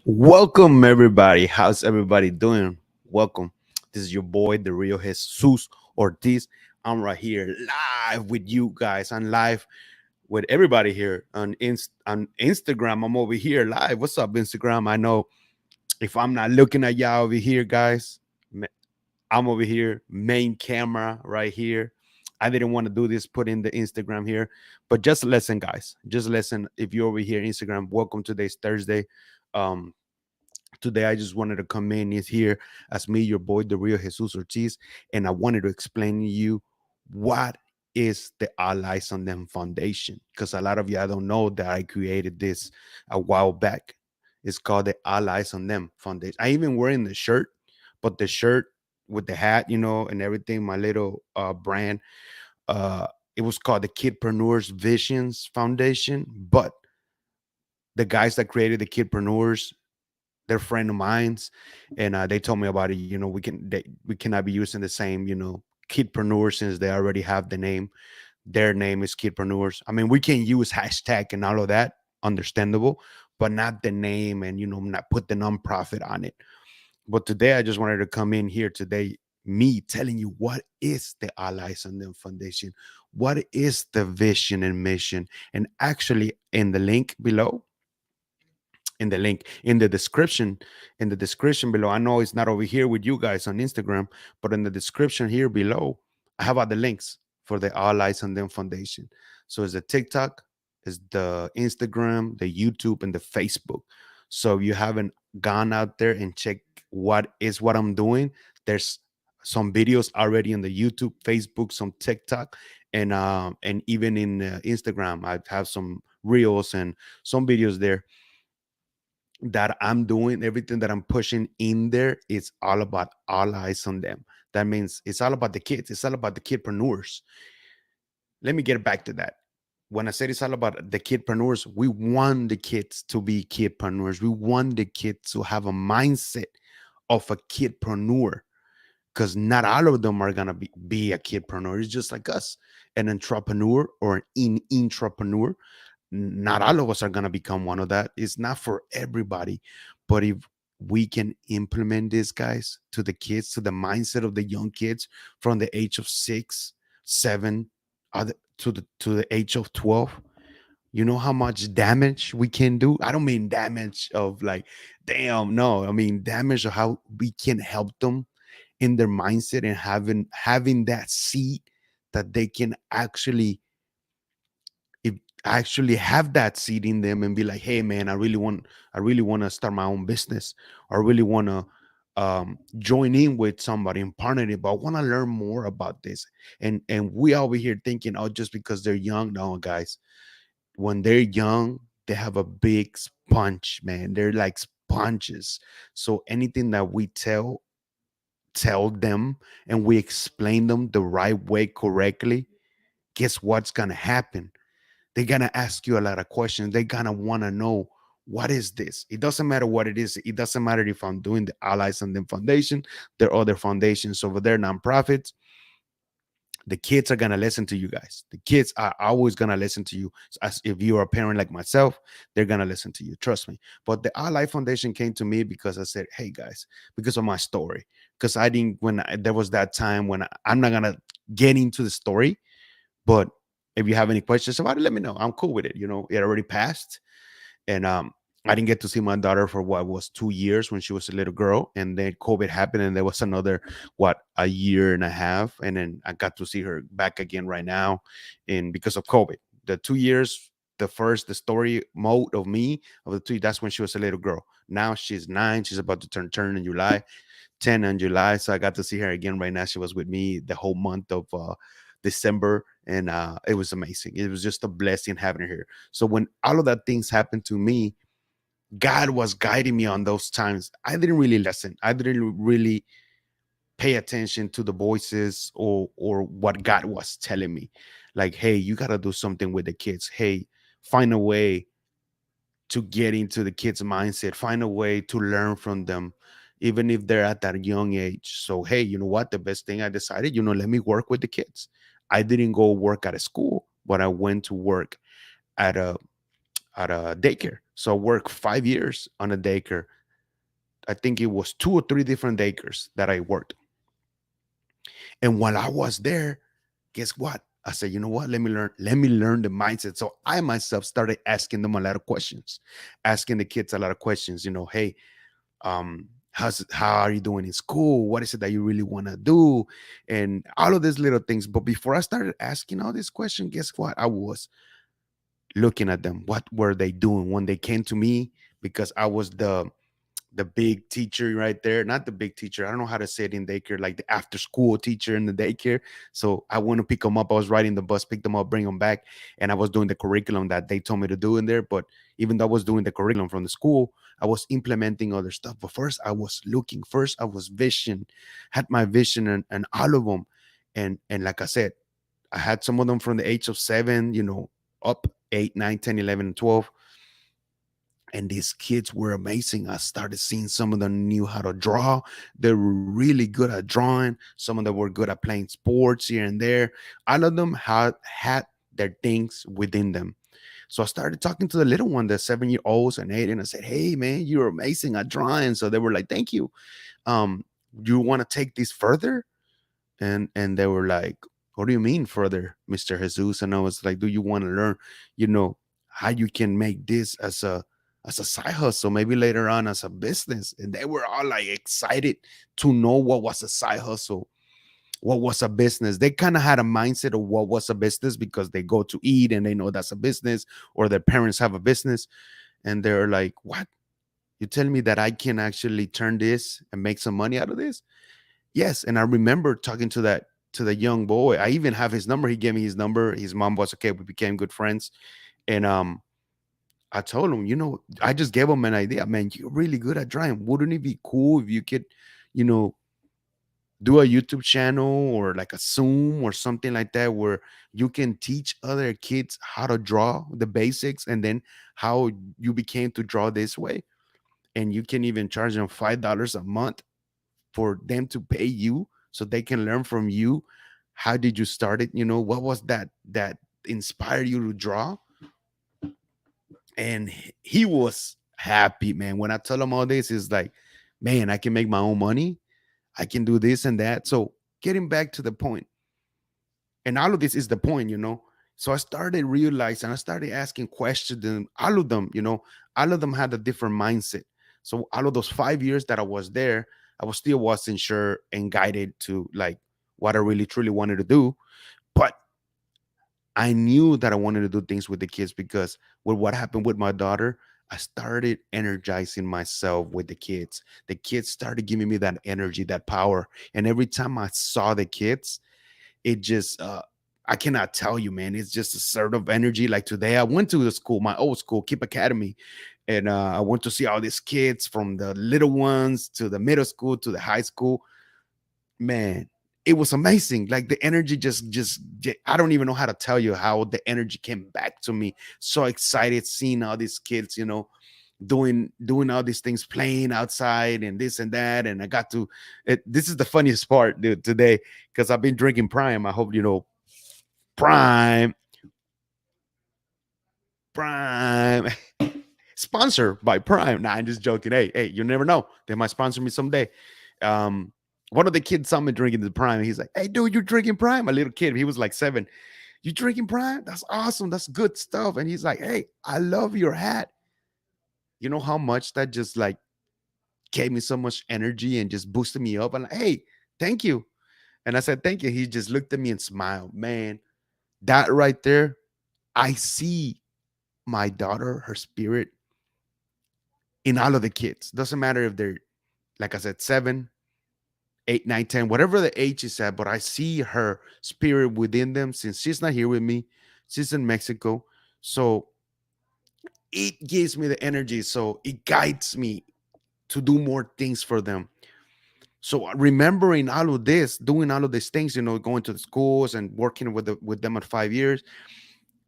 Welcome, everybody. How's everybody doing? Welcome. This is your boy, the real Jesus Ortiz. I'm right here live with you guys. I'm live with everybody here on Instagram. I'm over here live. What's up, Instagram? I know if I'm not looking at y'all over here, guys, I'm over here, main camera right here. I didn't want to do this, put in the Instagram here, but just listen, guys. Just listen. If you're over here, Instagram, welcome. Today's Thursday. Um, Today I just wanted to come in is here as me, your boy, the real Jesus Ortiz, and I wanted to explain to you what is the Allies on Them Foundation, because a lot of y'all don't know that I created this a while back. It's called the Allies on Them Foundation. I even wearing the shirt, but the shirt with the hat, and everything, my little brand, uh, it was called the Kidpreneurs Visions Foundation, but the guys that created the Kidpreneurs, they're friend of mine's, and they told me about it. We cannot be using the same, kidpreneur, since they already have the name. Their name is kidpreneurs. I mean, we can use hashtag and all of that, understandable, but not the name, and not put the nonprofit on it. But today I just wanted to come in here today, me telling you what is the Allies on Them Foundation, what is the vision and mission. And actually, in the link below, in the description below, I know it's not over here with you guys on Instagram, but in the description here below, I have other links for the Allies on Them Foundation. So it's the TikTok, it's the Instagram, the YouTube, and the Facebook. So if you haven't gone out there and check what I'm doing, there's some videos already on the YouTube, Facebook, some TikTok, and even in Instagram. I have some reels and some videos there that I'm doing. Everything that I'm pushing in there is all about all eyes on them. That means it's all about the kids. It's all about the kidpreneurs. Let me get back to that. When I said it's all about the kidpreneurs, we want the kids to be kidpreneurs. We want the kids to have a mindset of a kidpreneur, because not all of them are gonna be a kidpreneur. It's just like us, an entrepreneur or an intrapreneur. Not all of us are going to become one of that. It's not for everybody. But if we can implement this, guys, to the kids, to the mindset of the young kids from the age of 6, 7, to the age of 12, you know how much damage we can do. I don't mean damage of like, damn, no. I mean damage of how we can help them in their mindset, and having that seed that they can if actually have that seed in them and be like, hey man, I really want to start my own business, or I really want to join in with somebody and partner it, but I want to learn more about this. And we over here thinking, oh, just because they're young. No, guys, when they're young, they have a big sponge, man. They're like sponges. So anything that we tell them, and we explain them the right way, correctly, guess what's gonna happen? They're gonna ask you a lot of questions. They're gonna want to know, what is this? It doesn't matter what it is. It doesn't matter if I'm doing the Allies on Them Foundation. There are other foundations over there, nonprofits. The kids are gonna listen to you guys. The kids are always gonna listen to you. As if you're a parent like myself, they're gonna listen to you. Trust me. But the Ally Foundation came to me because I said, "Hey guys," because of my story. Because I didn't there was that time when I'm not gonna get into the story, but if you have any questions about it, let me know. I'm cool with it. It already passed, and I didn't get to see my daughter for what was 2 years when she was a little girl, and then COVID happened, and there was another a year and a half, and then I got to see her back again right now, and because of COVID, the 2 years. The story mode of me of the two, that's when she was a little girl. Now she's 9. She's about to turn in July, 10 in July. So I got to see her again right now. She was with me the whole month of December, and it was amazing. It was just a blessing having her. So when all of that things happened to me, God was guiding me on those times. I didn't really listen. I didn't really pay attention to the voices or what God was telling me. Like, hey, you got to do something with the kids. Hey, find a way to get into the kids' mindset, find a way to learn from them, even if they're at that young age. So, hey, you know what? The best thing I decided, let me work with the kids. I didn't go work at a school, but I went to work at at a daycare. So I worked 5 years on a daycare. I think it was two or three different daycares that I worked. And while I was there, guess what? I said, you know what? Let me learn. Let me learn the mindset. So I myself started asking them a lot of questions, asking the kids a lot of questions. Hey, how are you doing in school? What is it that you really want to do? And all of these little things. But before I started asking all these questions, guess what? I was looking at them. What were they doing when they came to me? Because I was the big teacher right there. Not the big teacher. I don't know how to say it in daycare, like the after school teacher in the daycare. So I want to pick them up. I was riding the bus, pick them up, bring them back. And I was doing the curriculum that they told me to do in there. But even though I was doing the curriculum from the school, I was implementing other stuff. But first I was looking, first I was vision, had my vision and all of them. And like I said, I had some of them from the age of 7, up 8, 9, 10, 11, and 12, and these kids were amazing. I started seeing some of them knew how to draw. They were really good at drawing. Some of them were good at playing sports here and there. All of them had their things within them. So I started talking to the little one, the 7-year olds and 8, and I said, "Hey, man, you're amazing at drawing." So they were like, "Thank you. Um, you want to take this further?" And they were like, "What do you mean further, Mr. Jesus?" And I was like, "Do you want to learn, you know, how you can make this as a side hustle, maybe later on as a business?" And they were all like excited to know what was a side hustle, what was a business. They kind of had a mindset of what was a business because they go to eat and they know that's a business, or their parents have a business. And they're like, "What? You tell me that I can actually turn this and make some money out of this?" Yes, and I remember talking to the young boy. I even have his number. He gave me his number. His mom was okay. We became good friends. And I told him, I just gave him an idea. Man, you're really good at drawing. Wouldn't it be cool if you could, you know, do a YouTube channel or like a Zoom or something like that where you can teach other kids how to draw the basics and then how you became to draw this way. And you can even charge them $5 a month for them to pay you so they can learn from you. How did you start it? What was that inspired you to draw? And he was happy, man. When I tell him all this, it's like, man, I can make my own money. I can do this and that. So getting back to the point, and all of this is the point. So I started realizing, I started asking questions, and all of them had a different mindset. So all of those 5 years that I was there, I was still wasn't sure and guided to like what I really truly wanted to do. But I knew that I wanted to do things with the kids because with what happened with my daughter, I started energizing myself with the kids. The kids started giving me that energy, that power. And every time I saw the kids, it just I cannot tell you, man. It's just a sort of energy. Like today, I went to the school, my old school, Keep Academy, and I went to see all these kids from the little ones to the middle school to the high school. Man, it was amazing. Like the energy I don't even know how to tell you how the energy came back to me. So excited seeing all these kids, doing all these things, playing outside and this and that. And I got to this is the funniest part, dude, today, because I've been drinking Prime. I hope you know Prime. Prime. Sponsored by Prime. Nah, I'm just joking. Hey, you never know. They might sponsor me someday. Um, One of the kids saw me drinking the Prime. He's like, "Hey, dude, you're drinking Prime?" A little kid. He was like 7. "You drinking Prime? That's awesome. That's good stuff." And he's like, "Hey, I love your hat." You know how much that just like gave me so much energy and just boosted me up. And like, "Hey, thank you." And I said, "Thank you." He just looked at me and smiled. Man, that right there, I see my daughter, her spirit in all of the kids. Doesn't matter if they're, like I said, 7, 8, 9, 10, whatever the age is at, but I see her spirit within them since she's not here with me. She's in Mexico. So it gives me the energy. So it guides me to do more things for them. So remembering all of this, doing all of these things, going to the schools and working with them at 5 years,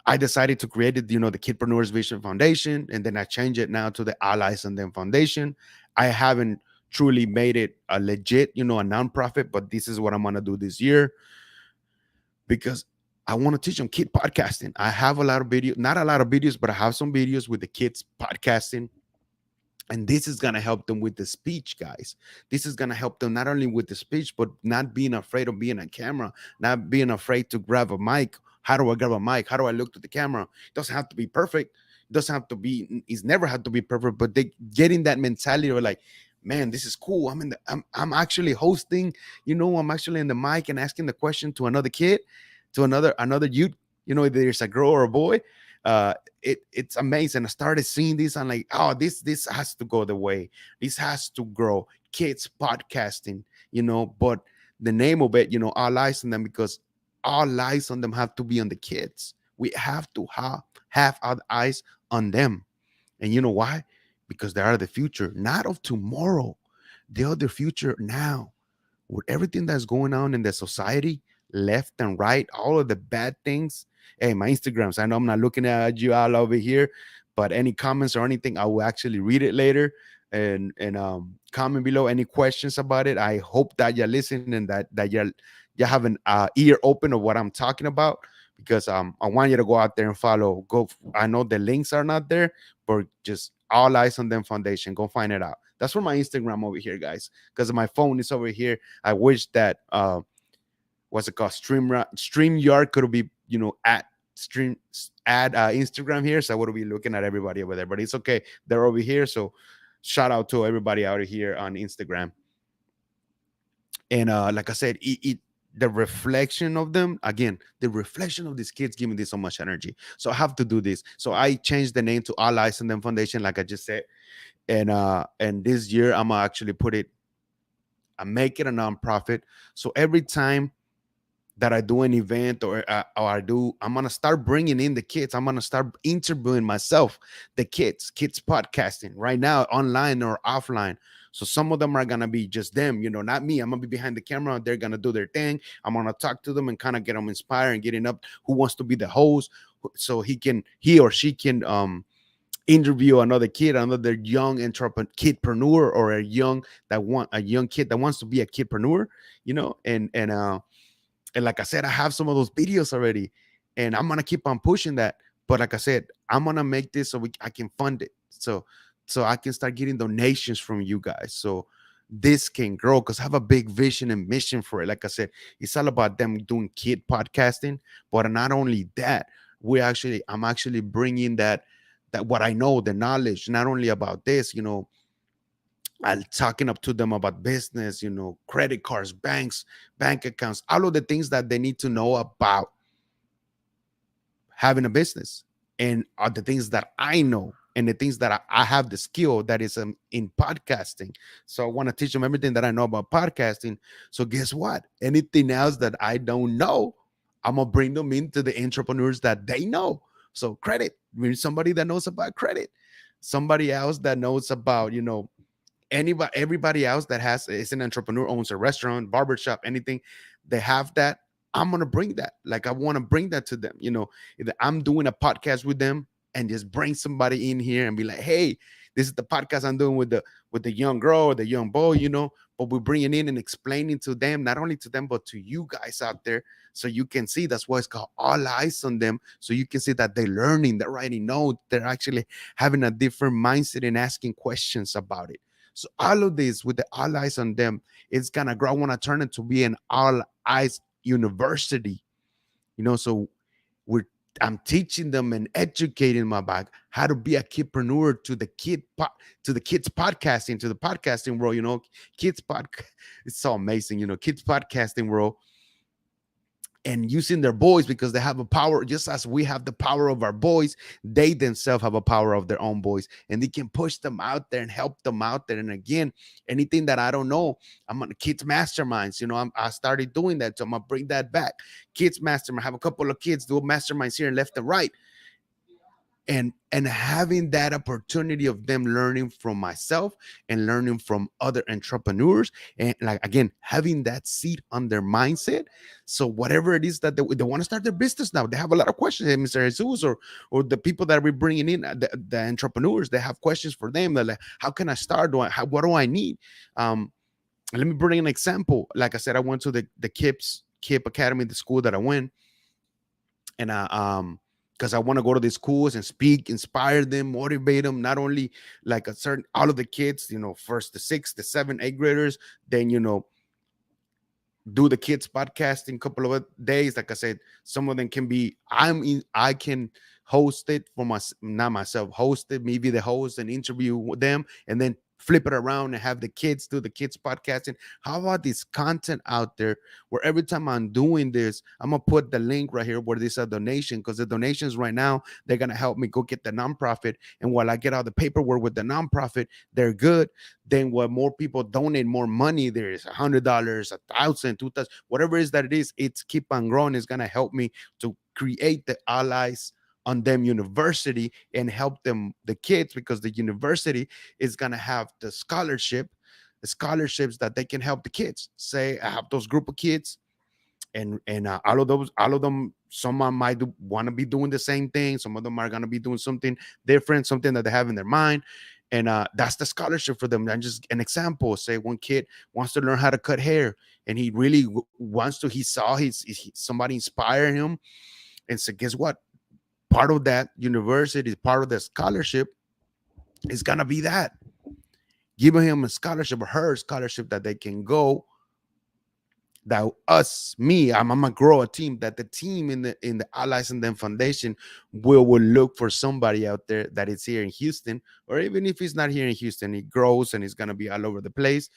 I decided to create it, the Kidpreneurs Vision Foundation, and then I changed it now to the Allies and Them Foundation. I haven't truly made it a legit, a nonprofit, but this is what I'm gonna do this year because I want to teach them kid podcasting. I have a lot of videos, not a lot of videos, but I have some videos with the kids podcasting. And this is going to help them with the speech, guys. This is going to help them not only with the speech, but not being afraid of being on camera, not being afraid to grab a mic. How do I grab a mic? How do I look to the camera? It doesn't have to be perfect. It doesn't have to be, it's never had to be perfect, but they getting that mentality of like, man, this is cool. I'm actually hosting, I'm actually in the mic and asking the question to another kid, to another youth, there's a girl or a boy. uh it's amazing. I started seeing this. I'm like, oh, this has to go the way. This has to grow. Kids podcasting, but the name of it, all eyes on them, because all eyes on them have to be on the kids. We have to have our eyes on them. And you know why? Because they are the future, not of tomorrow. They are the future now. With everything that's going on in the society, left and right, all of the bad things. Hey, my Instagrams, I know I'm not looking at you all over here, but any comments or anything, I will actually read it later. And comment below any questions about it. I hope that you're listening and that you have an ear open of what I'm talking about, because I want you to go out there and follow. I know the links are not there, but just All Eyes on Them Foundation. Go find it out. That's for my Instagram over here, guys, because my phone is over here. I wish that what's it called, StreamYard could be, at stream add Instagram here, so I would be looking at everybody over there. But it's okay, they're over here. So shout out to everybody out here on Instagram. And like I said, the reflection of them, again, the reflection of these kids give me this so much energy. So I have to do this. So I changed the name to All Eyes on Them Foundation, like I just said. And this year I'm gonna actually I make it a nonprofit. So every time that I do an event, I'm gonna start bringing in the kids. I'm gonna start interviewing myself, the kids podcasting right now, online or offline. So some of them are gonna be just them, not me. I'm gonna be behind the camera. They're gonna do their thing. I'm gonna talk to them and kind of get them inspired and getting up. Who wants to be the host? So he or she can interview another kid, another young kidpreneur, or a young kid that wants to be a kidpreneur, and like I said, I have some of those videos already, and I'm gonna keep on pushing that. But like I said, I'm gonna make this so I can fund it, so I can start getting donations from you guys, so this can grow. Because I have a big vision and mission for it. Like I said, it's all about them doing kid podcasting, but not only that, I'm actually bringing that what I know, the knowledge, not only about this, I'm talking up to them about business, credit cards, bank accounts, all of the things that they need to know about having a business, and are the things that I know, and the things that I have the skill that is in podcasting. So I want to teach them everything that I know about podcasting. So guess what? Anything else that I don't know, I'm gonna bring them into the entrepreneurs that they know. So credit, somebody that knows about credit, somebody else that knows about, everybody else that is an entrepreneur, owns a restaurant, barbershop, anything, they have that. I'm gonna bring that. Like I want to bring that to them. Either I'm doing a podcast with them and just bring somebody in here and be like, hey, this is the podcast I'm doing with the young girl or the young boy, but we're bringing in and explaining to them, not only to them, but to you guys out there, so you can see. That's why it's called All Eyes on Them. So you can see that they're learning, they're writing notes, they're actually having a different mindset and asking questions about it. So all of this with the All Eyes on Them, it's gonna grow. I want to turn it to be an All Eyes University. So we're I'm teaching them and educating them about how to be a kidpreneur, to the kids podcasting, to the podcasting world. Kids pod, it's so amazing. Kids podcasting world, and using their voice, because they have a power, just as we have the power of our voice. They themselves have a power of their own voice, and they can push them out there and help them out there. And again, anything that I don't know, I'm on kids masterminds. I started doing that, so I'm gonna bring that back. Kids mastermind, have a couple of kids do masterminds here and left and right, and having that opportunity of them learning from myself and learning from other entrepreneurs, and like again, having that seat on their mindset. So whatever it is that they want to start their business now, they have a lot of questions. Hey, Mr. Jesus, or the people that we're bringing in, the entrepreneurs, they have questions for them. They're like, how can I start? What do I need? Let me bring an example. Like I said, I went to the KIPS KIP Academy, the school that I went. and because I want to go to the schools and speak, inspire them, motivate them. Not only like a certain all of the kids, first the sixth, the seven, eighth graders, then do the kids podcast in a couple of days. Like I said, some of them can be I can host it for my not myself, host it, maybe the host and interview them, and then flip it around and have the kids do the kids podcasting. How about this content out there where every time I'm doing this, I'm gonna put the link right here where there's a donation, because the donations right now they're gonna help me go get the nonprofit. And while I get all the paperwork with the nonprofit, they're good. Then what more people donate more money, there is $100, 1,000, 2,000, whatever it is that it is, it's keep on growing. It's gonna help me to create the allies on them university and help them the kids, because the university is gonna have the scholarships that they can help the kids. Say I have those group of kids, and all of them, someone might want to be doing the same thing, some of them are going to be doing something different, something that they have in their mind, and that's the scholarship for them. And just an example, say one kid wants to learn how to cut hair, and he really wants to, he saw somebody inspire him, and so guess what, part of that university, part of the scholarship is going to be that, giving him a scholarship or her scholarship, that they can go, that I'm gonna grow a team, that the team in the Allies and Them Foundation will look for somebody out there that is here in Houston, or even if he's not here in Houston, it grows and it's gonna be all over the place,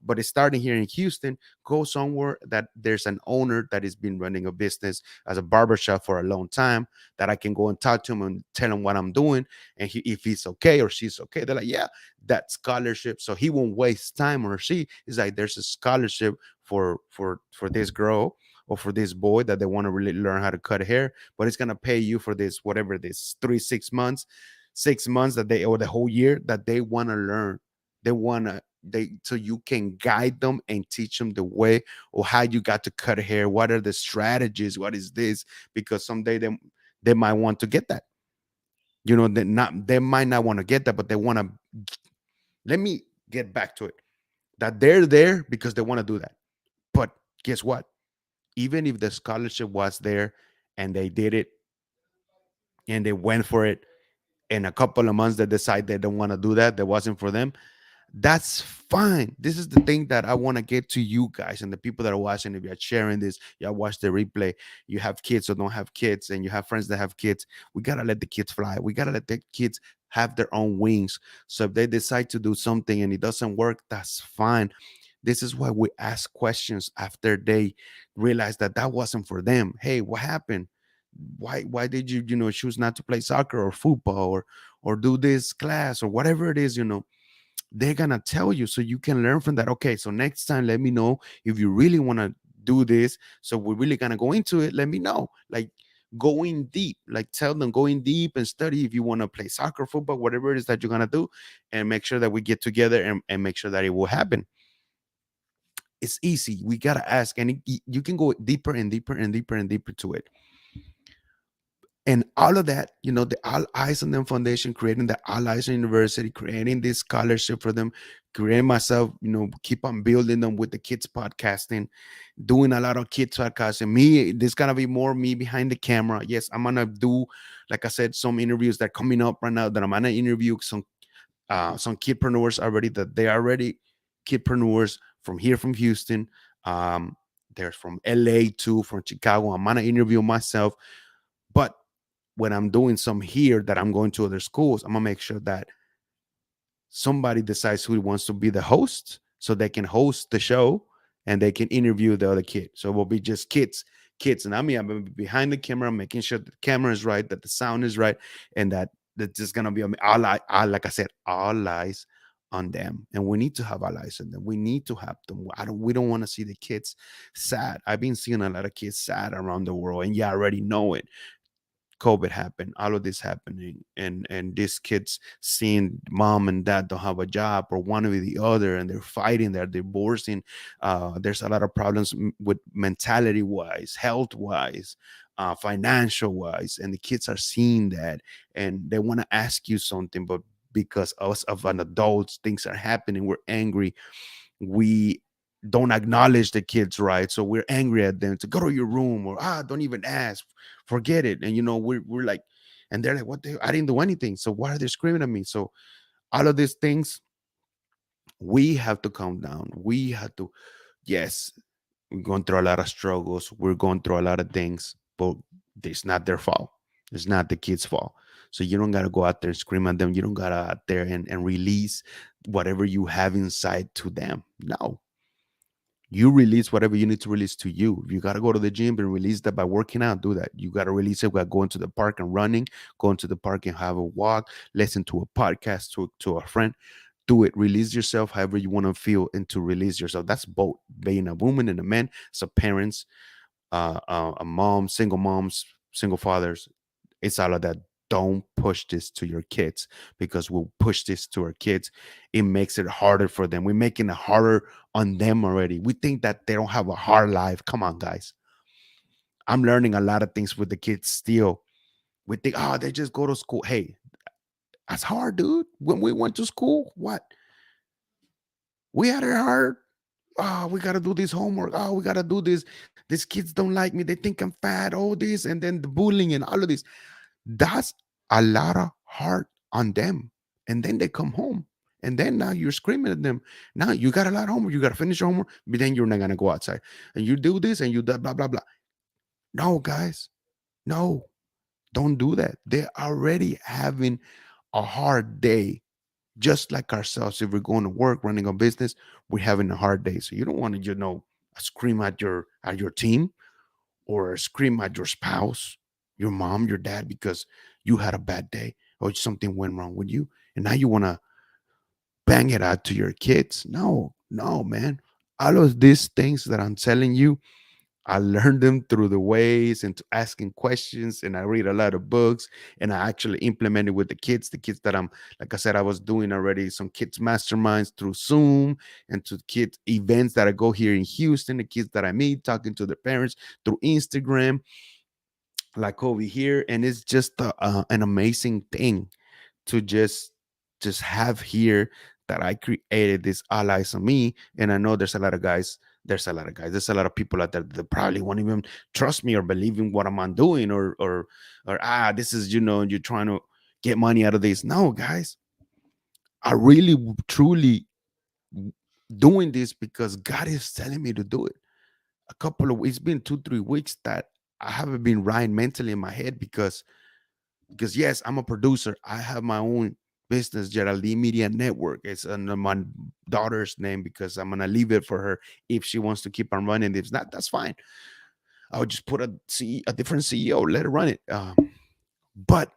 but it's starting here in Houston. Go somewhere that there's an owner that has been running a business as a barbershop for a long time, that I can go and talk to him and tell him what I'm doing, and if he's okay or she's okay, they're like, yeah, that scholarship, so he won't waste time, or she is like, there's a scholarship for this girl or for this boy that they want to really learn how to cut hair, but it's gonna pay you for this, whatever this 3 6 months, 6 months that they, or the whole year that they want to learn. They want to, they so you can guide them and teach them the way, or how you got to cut hair, what are the strategies, what is this, because someday they might want to get that, they might not want to get that, but they want to, let me get back to it, that they're there because they want to do that. But guess what? Even if the scholarship was there and they did it and they went for it, in a couple of months they decide they don't want to do that, that wasn't for them, that's fine. This is the thing that I want to get to you guys and the people that are watching. If you're sharing this, you watch the replay, you have kids or don't have kids, and you have friends that have kids, we got to let the kids fly. We got to let the kids have their own wings. So if they decide to do something and it doesn't work, that's fine. This is why we ask questions after they realize that that wasn't for them. Hey, what happened? Why did you choose not to play soccer or football, or do this class or whatever it is? They're gonna tell you, so you can learn from that. Okay, so next time let me know if you really want to do this, so we're really gonna go into it. Let me know, like, going deep, like tell them, going deep and study if you want to play soccer, football, whatever it is that you're gonna do, and make sure that we get together and make sure that it will happen. It's easy. We gotta ask, and you can go deeper and deeper and deeper and deeper to it. And all of that, the All Eyes on Them Foundation, creating the All Eyes University, creating this scholarship for them, creating myself, keep on building them with the kids podcasting, doing a lot of kids podcasting. Me, there's gonna be more me behind the camera. Yes, I'm gonna do, like I said, some interviews that are coming up right now, that I'm gonna interview some kidpreneurs already, that they are already kidpreneurs from here, from Houston. There's from LA too, from Chicago. I'm gonna interview myself. But when I'm doing some here that I'm going to other schools, I'm gonna make sure that somebody decides who wants to be the host, so they can host the show and they can interview the other kid. So it will be just kids, and I'm behind the camera, making sure that the camera is right, that the sound is right, and that just gonna be all, like I said, all eyes on them. And we need to have our eyes on them. We need to have them. We don't want to see the kids sad. I've been seeing a lot of kids sad around the world, and you already know it. COVID happened, all of this happening, and these kids seeing mom and dad don't have a job, or one or the other, and they're fighting, they're divorcing. There's a lot of problems with mentality wise, health wise, financial wise, and the kids are seeing that, and they want to ask you something, but because us of an adults, things are happening, we're angry, we don't acknowledge the kids, right? So we're angry at them to go to your room, or don't even ask forget it. And we're like, and they're like, what the, I didn't do anything, so why are they screaming at me? So all of these things, we have to calm down. We have to, yes, we're going through a lot of struggles, we're going through a lot of things, but it's not their fault. It's not the kids' fault. So you don't gotta go out there and scream at them. You don't gotta out there and release whatever you have inside to them. No, you release whatever you need to release to you. If you got to go to the gym and release that by working out, do that. You got to release it by going to the park and running, going to the park and have a walk, listen to a podcast, to a friend. Do it. Release yourself however you want to feel, and to release yourself. That's both being a woman and a man. So parents, a mom, single moms, single fathers, it's all of that. Don't push this to your kids, because we'll push this to our kids. It makes it harder for them. We're making it harder on them already. We think that they don't have a hard life. Come on, guys. I'm learning a lot of things with the kids still. We think, oh, they just go to school. Hey, that's hard, dude. When we went to school, what? We had it hard. Oh, we gotta do this homework. Oh, we gotta do this. These kids don't like me. They think I'm fat. All this, and then the bullying and all of this. That's a lot of heart on them. And then they come home. And then now you're screaming at them. Now you got a lot of homework. You got to finish your homework, but then you're not going to go outside. And you do this and you do blah, blah, blah. No, guys. No, don't do that. They're already having a hard day, just like ourselves. If we're going to work, running a business, we're having a hard day. So you don't want to, scream at your team, or scream at your spouse, your mom, your dad, because you had a bad day or something went wrong with you. And now you want to bang it out to your kids. No, no, man. All of these things that I'm telling you, I learned them through the ways and to asking questions. And I read a lot of books, and I actually implemented with the kids that I'm, like I said, I was doing already some kids masterminds through Zoom, and to kids events that I go here in Houston, the kids that I meet, talking to their parents through Instagram, like over here. And it's just an amazing thing to just have here, that I created this allies on me. And I know there's a lot of people out there that probably won't even trust me or believe in what I'm doing, or this is, you're trying to get money out of this. No, guys, I really truly doing this because God is telling me to do it. It's been 2 3 weeks that I haven't been right mentally in my head, because yes, I'm a producer. I have my own business, Geraldine Media Network. It's under my daughter's name, because I'm gonna leave it for her if she wants to keep on running. If not, that's fine. I would just put a different CEO, let her run it. But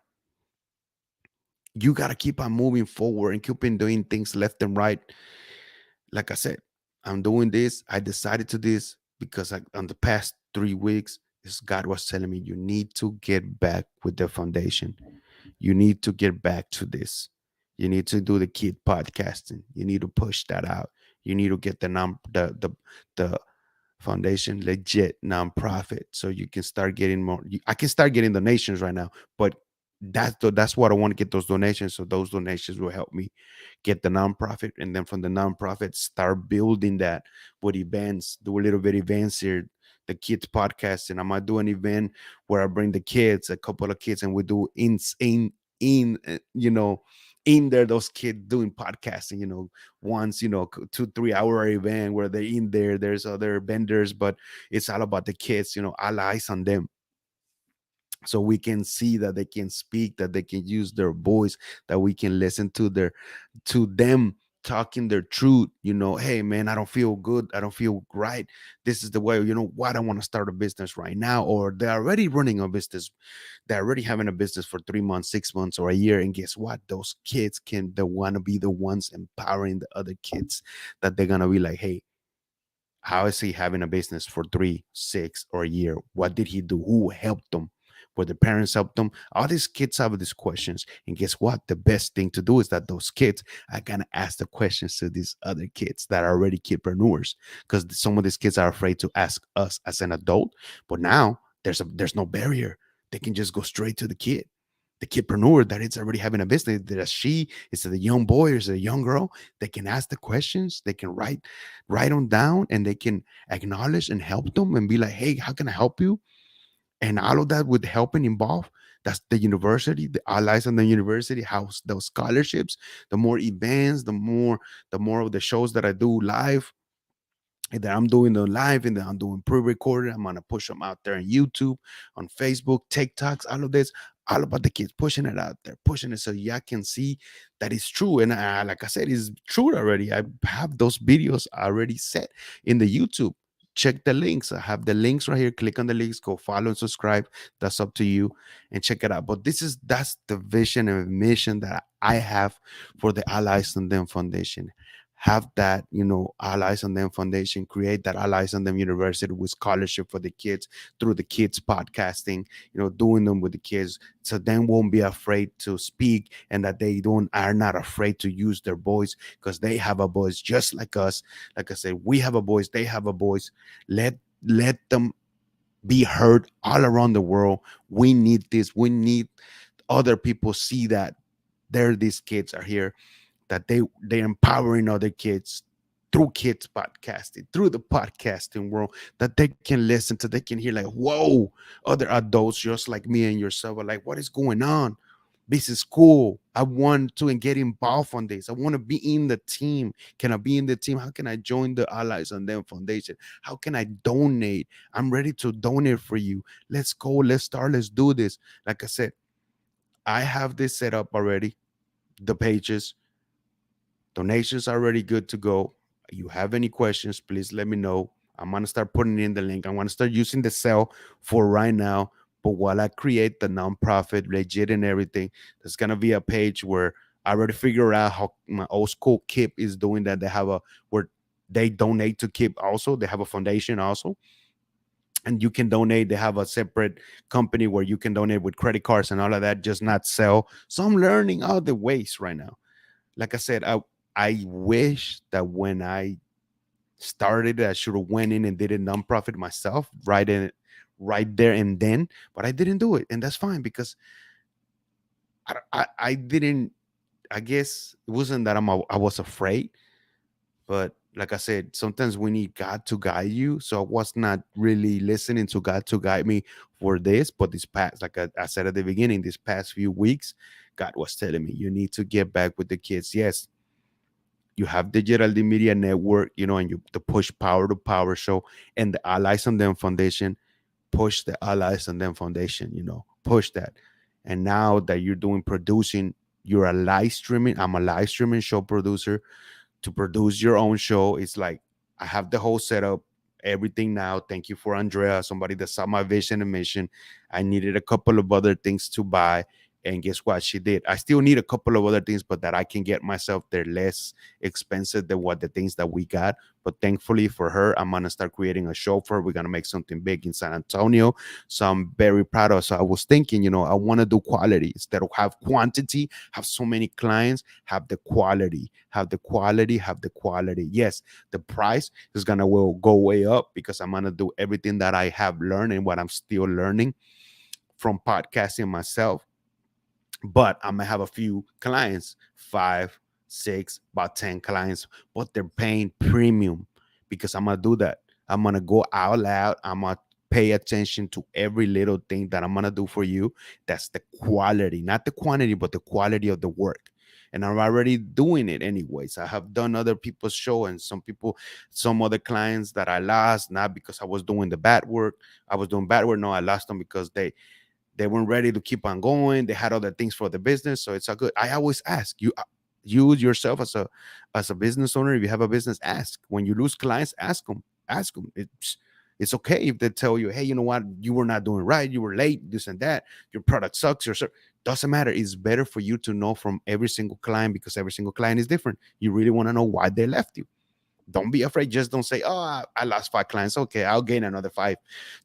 you gotta keep on moving forward and keep on doing things left and right. Like I said, I'm doing this. I decided to this because on the past 3 weeks, this God was telling me, you need to get back with the foundation. You need to get back to this. You need to do the kid podcasting. You need to push that out. You need to get the foundation legit nonprofit, so you can start getting more. I can start getting donations right now, but that's what I want to get, those donations. So those donations will help me get the nonprofit, and then from the nonprofit start building that with events. Do a little bit events here, the kids podcast, and I might do an event where I bring the kids, a couple of kids, and we do in there, those kids doing podcasting, once, 2 3 hour event where they're in there. There's other vendors, but it's all about the kids, all eyes on them, so we can see that they can speak, that they can use their voice, that we can listen to them talking their truth. Hey man, I don't feel good, I don't feel right. This is the way, what, I want to start a business right now. Or they're already running a business, they're already having a business for 3 months, 6 months, or a year. And guess what, those kids can, they want to be the ones empowering the other kids, that they're gonna be like, hey, how is he having a business for 3 6 or a year? What did he do? Who helped them? Where the parents helped them? All these kids have these questions. And guess what? The best thing to do is that those kids are gonna ask the questions to these other kids that are already kidpreneurs. Because some of these kids are afraid to ask us as an adult. But now there's no barrier. They can just go straight to the kidpreneur that is already having a business. That she is it a young boy or is it a young girl? They can ask the questions, they can write them down, and they can acknowledge and help them and be like, hey, how can I help you? and all of that with helping involved. That's the university, the allies on the university, how those scholarships, the more events, the more of the shows that I do live, and that I'm doing the live, and that I'm doing pre-recorded. I'm gonna push them out there on YouTube, on Facebook, TikToks, all of this, all about the kids, pushing it out there, pushing it so y'all can see that it's true. And like I said, it's true already. I have those videos already set in the YouTube. Check the links. I have the links right here. Click on the links, go follow and subscribe. That's up to you, and check it out. But that's the vision and mission that I have for the Allies and Them Foundation. Have that, Allies on Them Foundation, create that Allies on Them University with scholarship for the kids through the kids podcasting, doing them with the kids, so they won't be afraid to speak, and that they don't are not afraid to use their voice, because they have a voice just like us. Like I said, we have a voice, they have a voice. Let them be heard all around the world. We need this. We need other people see that there these kids are here, that they're empowering other kids through kids podcasting, through the podcasting world, that they can listen to, they can hear like, whoa, other adults just like me and yourself are like, what is going on? This is cool. I want to get involved on this. I want to be in the team. Can I be in the team? How can I join the Allies on Them Foundation? How can I donate? I'm ready to donate for you. Let's go. Let's start. Let's do this. Like I said, I have this set up already. The pages, donations are already good to go. You have any questions, please let me know. I'm gonna start putting in the link. I'm gonna start using the cell for right now. But while I create the nonprofit legit and everything, there's gonna be a page where I already figure out how my old school KIP is doing that. They have a where they donate to KIP also. They have a foundation also. And you can donate. They have a separate company where you can donate with credit cards and all of that, just not sell. So I'm learning all the ways right now. Like I said, I wish that when I started, I should have went in and did a nonprofit myself, right there and then. But I didn't do it, and that's fine, because I didn't. I guess it wasn't that I was afraid, but like I said, sometimes we need God to guide you. So I was not really listening to God to guide me for this. But this past, like I said at the beginning, this past few weeks, God was telling me, you need to get back with the kids. Yes, you have Digital Media Network, and you the Push Power to Power show, and the Allies on Them Foundation. Push the Allies on Them Foundation, push that. And now that you're doing producing, you're a live streaming. I'm a live streaming show producer. To produce your own show, it's like I have the whole setup, everything now. Thank you for Andrea, somebody that saw my vision and mission. I needed a couple of other things to buy, and guess what? She did. I still need a couple of other things, but that I can get myself, they're less expensive than what the things that we got. But thankfully for her, I'm gonna start creating a show for her. We're gonna make something big in San Antonio. So I'm very proud of. So I was thinking, I want to do quality instead of have quantity, have so many clients, have the quality, have the quality, have the quality. Yes, the price is gonna will go way up, because I'm gonna do everything that I have learned and what I'm still learning from podcasting myself. But I'm gonna have a few clients, five, six, about 10 clients, but they're paying premium, because I'm gonna do that. I'm gonna go out loud. I'm gonna pay attention to every little thing that I'm gonna do for you. That's the quality, not the quantity, but the quality of the work. And I'm already doing it anyways. I have done other people's show, and some other clients that I lost, not because I was doing the bad work. I was doing bad work. No, I lost them because they weren't ready to keep on going. They had other things for the business. So it's a good. I always ask you, you yourself as a business owner, if you have a business, ask. When you lose clients, ask them. Ask them. It's okay if they tell you, hey, you know what, you were not doing right, you were late, this and that, your product sucks, doesn't matter. It's better for you to know from every single client, because every single client is different. You really want to know why they left you. Don't be afraid. Just don't say, oh, I lost 5 clients. Okay, I'll gain another 5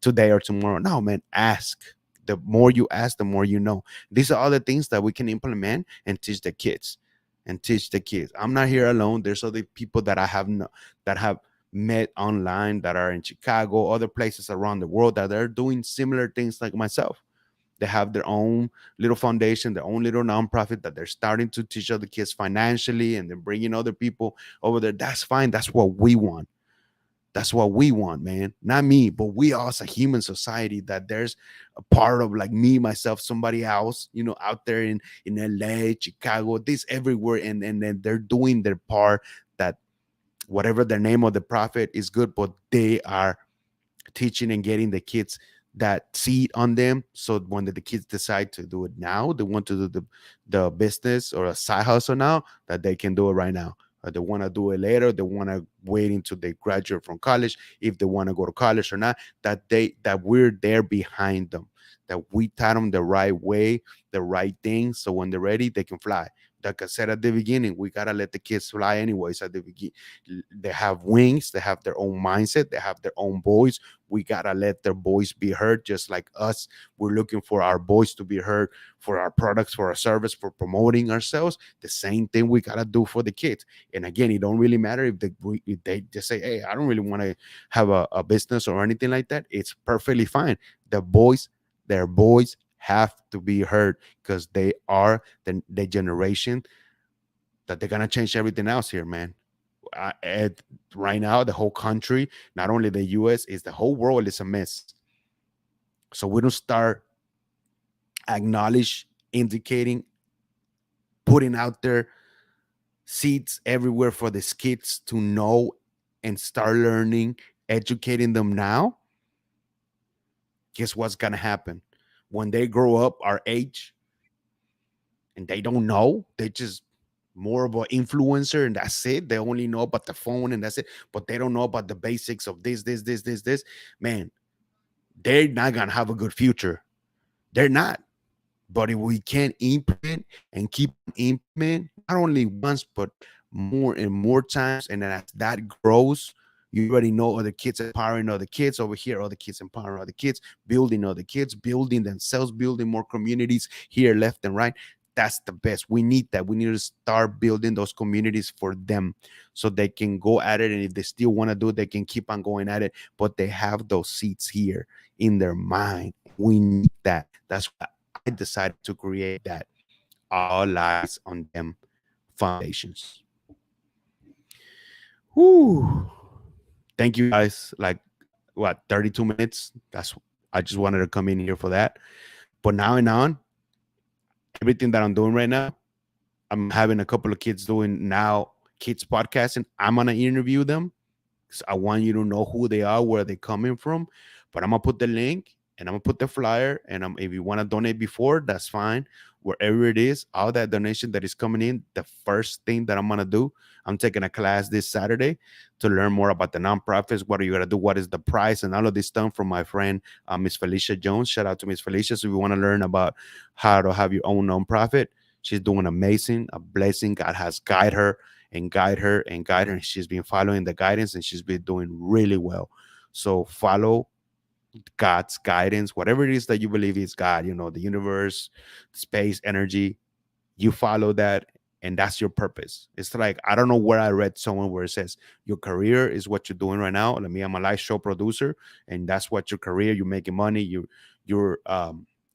today or tomorrow. No, man, ask. The more you ask, the more you know. These are other things that we can implement and teach the kids. And teach the kids. I'm not here alone. There's other people that I have that have met online, that are in Chicago, other places around the world, that are doing similar things like myself. They have their own little foundation, their own little nonprofit, that they're starting to teach other kids financially, and they're bringing other people over there. That's fine. That's what we want. That's what we want, man. Not me, but we all as a human society, that there's a part of like me, myself, somebody else, out there in LA, Chicago, this everywhere, and then they're doing their part. That whatever the name of the prophet is good, but they are teaching and getting the kids that seed on them. So when the kids decide to do it now, they want to do the business or a side hustle now, that they can do it right now. Or they want to do it later, they want to wait until they graduate from college, if they want to go to college or not, that we're there behind them, that we taught them the right way, the right things, so when they're ready they can fly. Like I said at the beginning, we gotta let the kids fly anyways. At the beginning, they have wings, they have their own mindset, they have their own voice. We gotta let their voice be heard, just like us. We're looking for our voice to be heard, for our products, for our service, for promoting ourselves. The same thing we gotta do for the kids. And again, it don't really matter if they just say, hey, I don't really want to have a business or anything like that. It's perfectly fine. Their voice have to be heard, because they are the generation that they're gonna change everything else here, man. Right now, the whole country, not only the US, is the whole world is a mess. So we don't start acknowledge, indicating, putting out there seeds everywhere for the kids to know and start learning, educating them now. Guess what's gonna happen when they grow up our age and they don't know? They just more of an influencer and that's it. They only know about the phone and that's it, but they don't know about the basics of this. Man, they're not gonna have a good future. They're not. But if we can implement and keep implement, not only once but more and more times, and then as that grows, you already know other kids empowering other kids over here, other kids empowering other kids, building other kids, building themselves, building more communities here, left and right. That's the best. We need that. We need to start building those communities for them, so they can go at it. And if they still want to do it, they can keep on going at it. But they have those seats here in their mind. We need that. That's why I decided to create that. All lies on them foundations. Whoo. Thank you guys. Like what, 32 minutes? That's I just wanted to come in here for that. But now and on, everything that I'm doing right now, I'm having a couple of kids doing now kids podcasting. I'm gonna interview them. So I want you to know who they are, where they're coming from. But I'm gonna put the link and I'm gonna put the flyer. And if you want to donate before, that's fine. Wherever it is, all that donation that is coming in, the first thing that I'm gonna do, I'm taking a class this Saturday to learn more about the nonprofits. What are you gonna do? What is the price and all of this stuff from my friend Miss Felicia Jones. Shout out to Miss Felicia. So if you want to learn about how to have your own nonprofit, she's doing amazing, a blessing. God has guided her and guide her and guide her. And she's been following the guidance and she's been doing really well. So follow God's guidance, whatever it is that you believe is God, the universe, space, energy, you follow that, and that's your purpose. It's like, I don't know where I read somewhere where it says your career is what you're doing right now. Like me, I'm a live show producer, and that's what your career, you're making money, you're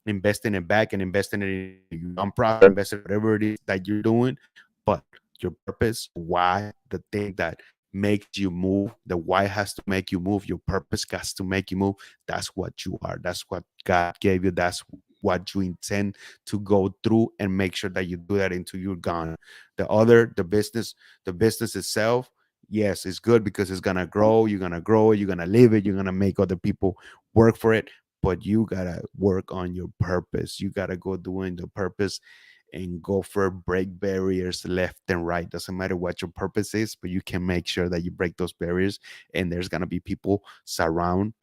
investing it back and investing it in your nonprofit, investing whatever it is that you're doing. But your purpose, why, the thing that makes you move, the why has to make you move, your purpose has to make you move. That's what you are, that's what God gave you, that's what you intend to go through, and make sure that you do that until you're gone. The business itself, yes, it's good because it's gonna grow, you're gonna live it, you're gonna make other people work for it. But you gotta work on your purpose, you gotta go doing the purpose and go for break barriers left and right. Doesn't matter what your purpose is, but you can make sure that you break those barriers. And there's gonna be people surround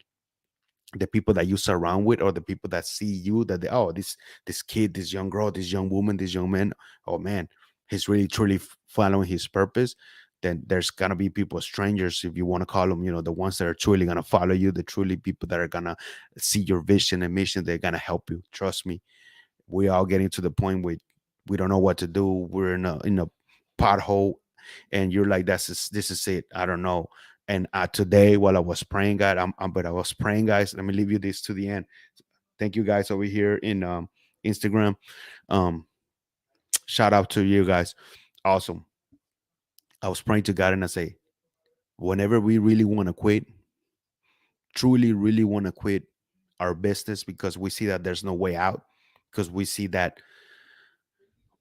the people that you surround with, or the people that see you, that they, oh, this kid, this young girl, this young woman, this young man, oh man, he's really truly following his purpose. Then there's gonna be people, strangers, if you want to call them, the ones that are truly gonna follow you, the truly people that are gonna see your vision and mission. They're gonna help you, trust me. We all getting to the point where we don't know what to do. We're in a pothole, and you're like, this is it. I don't know. And today, while I was praying, God, but I was praying, guys. Let me leave you this to the end. Thank you, guys, over here in Instagram. Um, Shout out to you guys. Awesome. I was praying to God, and I say, whenever we really want to quit, truly really want to quit our business because we see that there's no way out, because we see that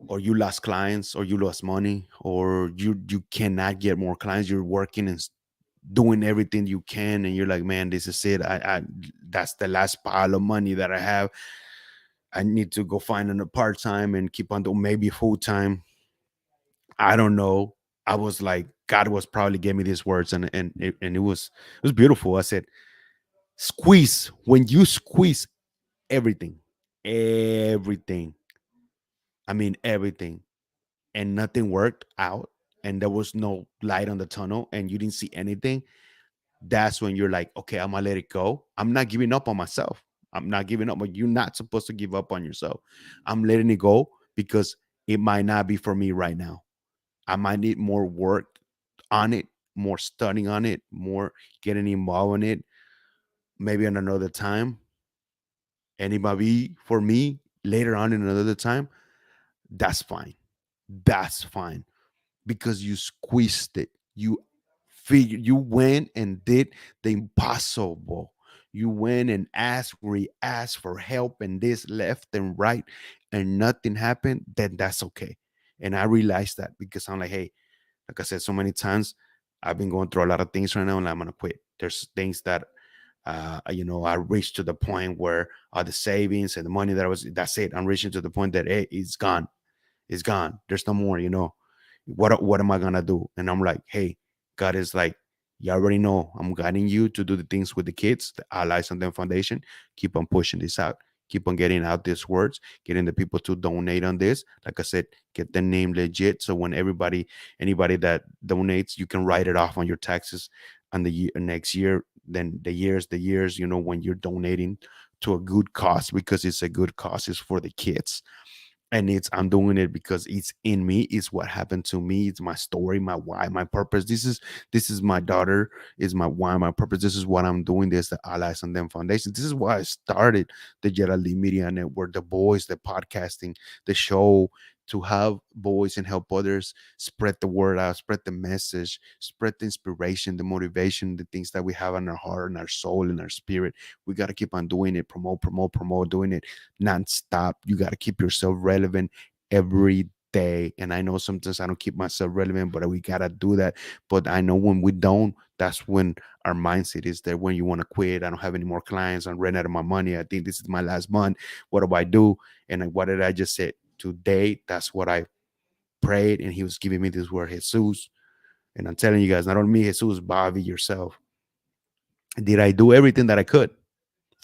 or you lost clients or you lost money or you cannot get more clients, you're working and doing everything you can, and you're like, man, this is it. I that's the last pile of money that I have. I need to go find a part-time and keep on doing, maybe full-time. I don't know. I was like, God was probably gave me these words, and it was beautiful. I said, squeeze. When you squeeze everything, everything, I mean everything, and nothing worked out, and there was no light on the tunnel, and you didn't see anything, that's when you're like, okay, I'm gonna let it go. I'm not giving up on myself. I'm not giving up, but you're not supposed to give up on yourself. I'm letting it go because it might not be for me right now. I might need more work on it, more studying on it, more getting involved in it, maybe on another time. And it might be for me later on in another time. That's fine. That's fine. Because you squeezed it. You went and did the impossible. You went and asked where you asked for help and this left and right, and nothing happened, then that's okay. And I realized that because I'm like, hey, like I said so many times, I've been going through a lot of things right now, and I'm gonna quit. There's things that I reached to the point where the savings and the money that I was, that's it. I'm reaching to the point that, hey, it's gone. It's gone. There's no more, what am I gonna do? And I'm like, hey, God is like, you already know I'm guiding you to do the things with the kids, the Allies on Them Foundation. Keep on pushing this out. Keep on getting out these words, getting the people to donate on this. Like I said, get the name legit. So when anybody that donates, you can write it off on your taxes on the next year. Then the years, when you're donating to a good cause, because it's a good cause, it's for the kids, and I'm doing it because it's in me. It's what happened to me. It's my story, my why, my purpose. This is my daughter, is my why, my purpose. This is what I'm doing. This the Allies on Them Foundation. This is why I started the Geraldine Media Network, the boys, the podcasting, the show, to have boys and help others spread the word out, spread the message, spread the inspiration, the motivation, the things that we have in our heart and our soul and our spirit. We got to keep on doing it, promote, promote, promote, doing it nonstop. You got to keep yourself relevant every day. And I know sometimes I don't keep myself relevant, but we got to do that. But I know when we don't, that's when our mindset is there. When you want to quit, I don't have any more clients. I'm running out of my money. I think this is my last month. What do I do? And what did I just say? Today, that's what I prayed. And he was giving me this word, Jesus. And I'm telling you guys, not only me, Jesus, Bobby, yourself. Did I do everything that I could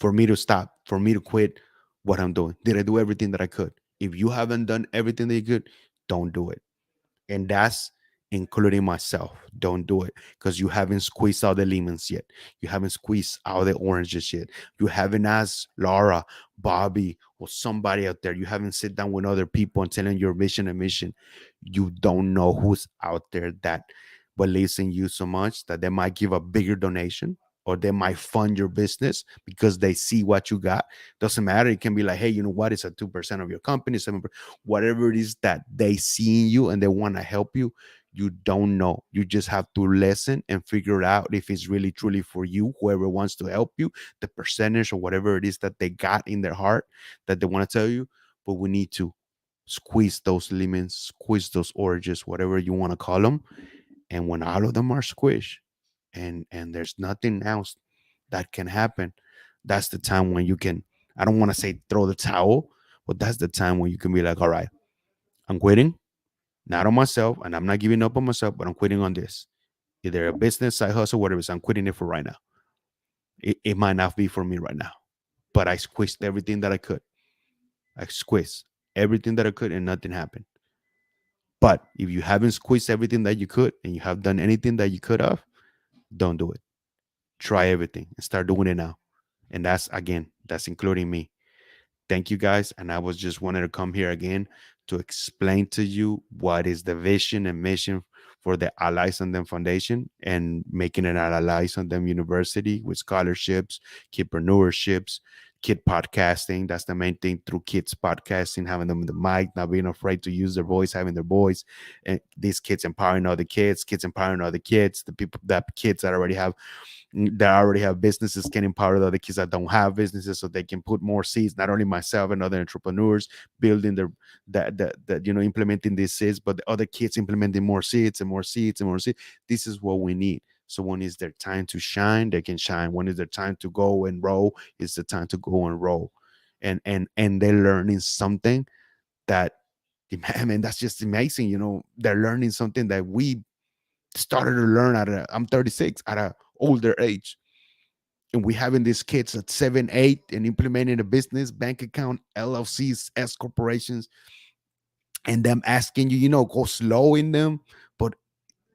for me to stop, for me to quit what I'm doing? Did I do everything that I could? If you haven't done everything that you could, don't do it. And that's including myself. Don't do it because you haven't squeezed out the lemons yet. You haven't squeezed out the oranges yet. You haven't asked Laura, Bobby, or somebody out there. You haven't sit down with other people and telling your vision and mission. You don't know who's out there that believes in you so much that they might give a bigger donation, or they might fund your business because they see what you got. Doesn't matter. It can be like, hey, you know what? It's a 2% of your company, 7%, whatever it is that they see in you and they want to help you. You don't know. You just have to listen and figure out if it's really truly for you, whoever wants to help you, the percentage or whatever it is that they got in their heart that they want to tell you. But we need to squeeze those lemons, squeeze those oranges, whatever you want to call them. And when all of them are squished, and there's nothing else that can happen, that's the time when you can, I don't want to say throw the towel, but that's the time when you can be like, all right, I'm quitting, not on myself, and I'm not giving up on myself, but I'm quitting on this. Either a business, side hustle, whatever it is, I'm quitting it for right now. It might not be for me right now, but I squeezed everything that I could. I squeezed everything that I could, and nothing happened. But if you haven't squeezed everything that you could, and you have done anything that you could have, don't do it. Try everything and start doing it now. And that's including me. Thank you guys. And I was just wanted to come here again to explain to you what is the vision and mission for the Allies on Them Foundation, and making it an Allies on Them University with scholarships, kidpreneurships, kid podcasting. That's the main thing, through kids podcasting, having them in the mic, not being afraid to use their voice, having their voice, and these kids empowering other kids, kids empowering other kids, the people that kids that already have businesses can empower the other kids that don't have businesses, so they can put more seeds, not only myself and other entrepreneurs building their that implementing these seeds, but the other kids implementing more seeds and more seeds and more seeds. This is what we need. So when is their time to shine, they can shine. When is their time to go and roll, it's the time to go and roll. And they're learning something that, I mean, that's just amazing. They're learning something that we started to learn I'm 36, at a older age. And we having these kids at 7, 8, and implementing a business, bank account, LLCs, S corporations, and them asking you, go slow in them. But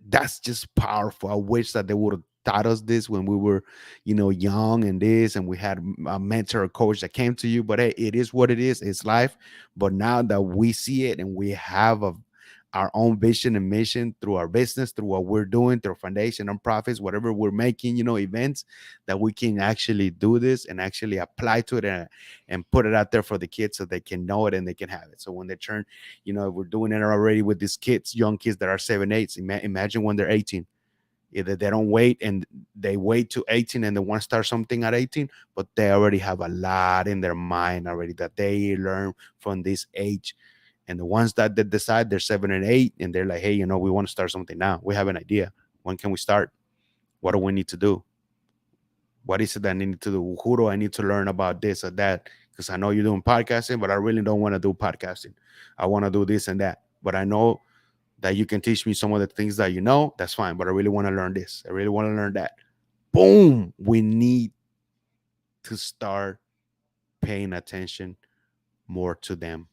that's just powerful. I wish that they would have taught us this when we were, young, and this, and we had a mentor or coach that came to you. But hey, it is what it is. It's life. But now that we see it, and we have our own vision and mission through our business, through what we're doing, through foundation and profits, whatever we're making, events, that we can actually do this and actually apply to it, and put it out there for the kids so they can know it and they can have it. So when they turn, we're doing it already with these kids, young kids that are 7, 8. Imagine when they're 18. Either they don't wait, and they wait to 18 and they want to start something at 18, but they already have a lot in their mind already that they learn from this age. And the ones that they decide they're 7 and 8, and they're like, hey, we want to start something now. We have an idea. When can we start? What do we need to do? What is it that I need to do? Who do I need to learn about this or that? Because I know you're doing podcasting, but I really don't want to do podcasting. I want to do this and that. But I know that you can teach me some of the things that that's fine. But I really want to learn this. I really want to learn that. Boom. We need to start paying attention more to them.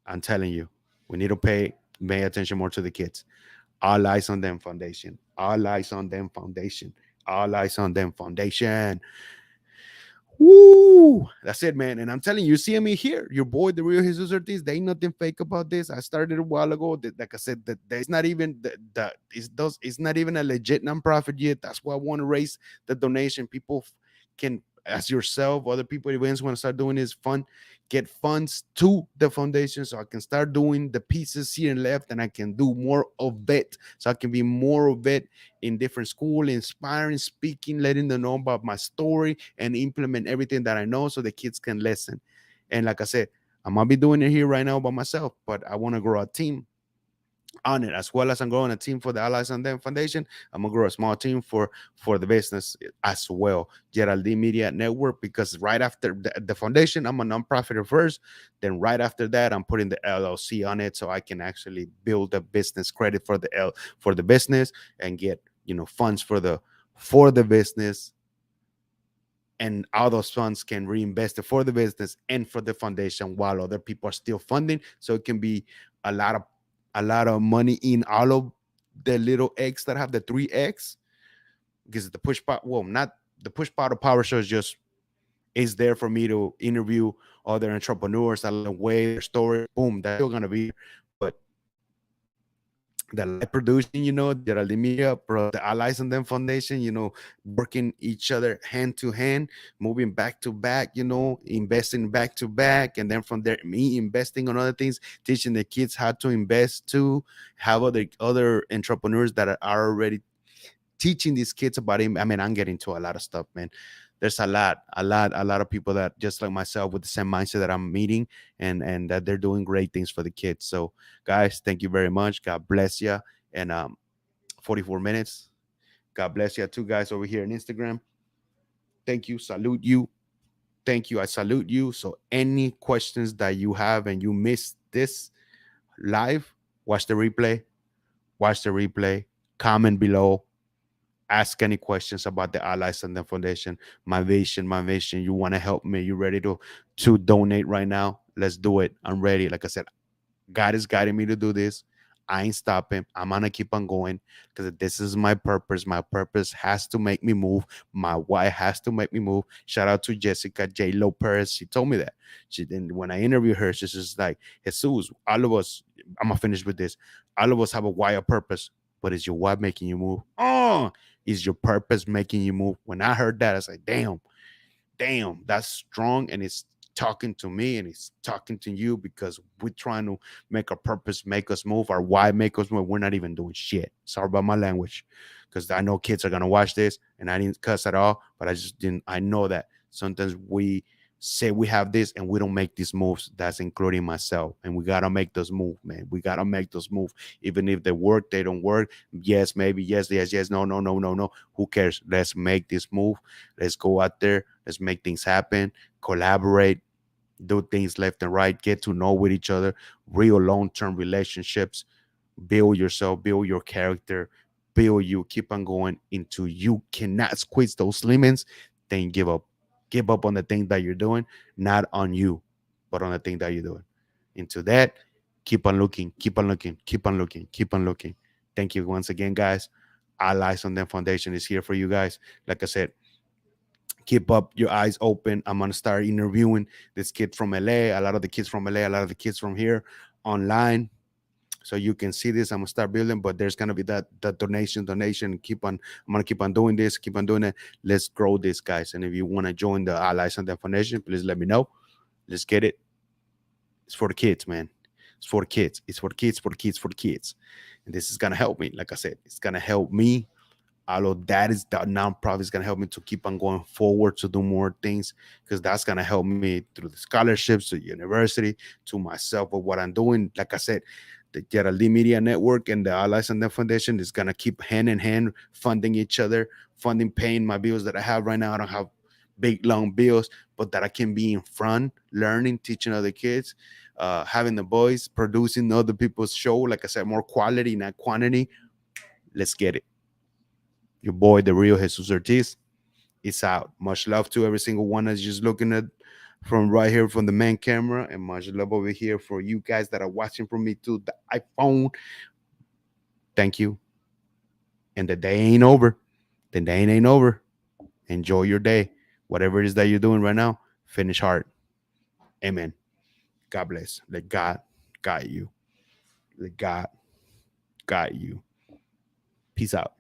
I'm telling you, we need to pay attention more to the kids. All eyes on them foundation. All eyes on them foundation. All eyes on them foundation. Woo! That's it, man. And I'm telling you, see me here, your boy, the real Jesus Ortiz. There ain't nothing fake about this. I started a while ago. Like I said, that there's not even it's not even a legit nonprofit yet. That's why I want to raise the donation. People can, as yourself, other people, events want to start doing this fun, get funds to the foundation, so I can start doing the pieces here and left, and I can do more of it. So I can be more of it in different school, inspiring, speaking, letting them know about my story, and implement everything that I know so the kids can listen. And like I said, I might be doing it here right now by myself, but I want to grow a team on it, as well as I'm growing a team for the Allies on Them Foundation. I'm gonna grow a small team for the business as well, Geraldine Media Network. Because right after the foundation, I'm a nonprofit at first. Then right after that, I'm putting the LLC on it, so I can actually build a business credit for the business, and get funds for the business, and all those funds can reinvest it for the business and for the foundation, while other people are still funding. So it can be a lot of money in all of the little eggs that have the 3x. Because the push part, well, not the push part of Power Show, is there for me to interview other entrepreneurs that way their story. Boom, that's still gonna be. But the live producing, the Geraldine Media, the Allies and Them Foundation, working each other hand to hand, moving back to back, investing back to back. And then from there, me investing on other things, teaching the kids how to invest too, have other entrepreneurs that are already teaching these kids about it. I mean, I'm getting to a lot of stuff, man. There's a lot of people that just like myself with the same mindset that I'm meeting, and that they're doing great things for the kids. So, guys, thank you very much. God bless you. And 44 minutes. God bless you, two guys over here on Instagram. Thank you. Salute you. Thank you. I salute you. So, any questions that you have and you missed this live, watch the replay. Watch the replay. Comment below, ask any questions about the Allies and the Foundation. My vision. You want to help me? You ready to donate right now? Let's do it. I'm ready. Like I said, God is guiding me to do this. I ain't stopping. I'm gonna keep on going, because this is my purpose. My purpose has to make me move. My why has to make me move. Shout out to Jessica J. Lopez. She told me that. She then, when I interviewed her, she's just like, Jesus, all of us, I'm gonna finish with this. All of us have a why, a purpose, but is your why making you move? Oh, is your purpose making you move? When I heard that, I was like, damn, damn, that's strong, and it's talking to me and it's talking to you because we're trying to make our purpose make us move, our why make us move. We're not even doing shit. Sorry about my language, because I know kids are gonna watch this, and I didn't cuss at all, but I just didn't. I know that sometimes we say we have this and we don't make these moves. That's including myself, and we gotta make those moves, man. We gotta make those moves, even if they work, they don't work. Yes, maybe, yes, yes, yes. No, no, no, no, no. Who cares? Let's make this move. Let's go out there. Let's make things happen. Collaborate, do things left and right, get to know with each other, real long-term relationships, build yourself, build your character, build you, keep on going until you cannot squeeze those lemons, then give up. Give up on the thing that you're doing, not on you, but on the thing that you're doing. Into that, keep on looking, keep on looking, keep on looking, keep on looking. Thank you once again, guys. Allies on Them Foundation is here for you guys. Like I said, keep up your eyes open. I'm gonna start interviewing this kid from LA, a lot of the kids from LA, a lot of the kids from here online. So you can see this. I'm gonna start building, but there's gonna be that donation. Keep on. I'm gonna keep on doing this. Keep on doing it. Let's grow this, guys. And if you want to join the Allies on the Foundation, please let me know. Let's get it. It's for the kids, man. It's for the kids. It's for the kids. For the kids. For the kids. And this is gonna help me. Like I said, it's gonna help me. All of that is that nonprofit is gonna help me to keep on going forward to do more things, because that's gonna help me through the scholarships to university, to myself, with what I'm doing. Like I said, the Geraldine Media Network and the Allies and the Foundation is gonna keep hand in hand funding each other, funding, paying my bills that I have right now. I don't have big long bills, but that I can be in front, learning, teaching other kids, having the boys producing other people's show. Like I said, more quality, not quantity. Let's get it. Your boy, the real Jesus Ortiz, is out. Much love to every single one that's just looking at from right here from the main camera, and much love over here for you guys that are watching from me to the iPhone. Thank you. And the day ain't over. The day ain't over. Enjoy your day. Whatever it is that you're doing right now, finish hard. Amen. God bless. Let God guide you. Let God guide you. Peace out.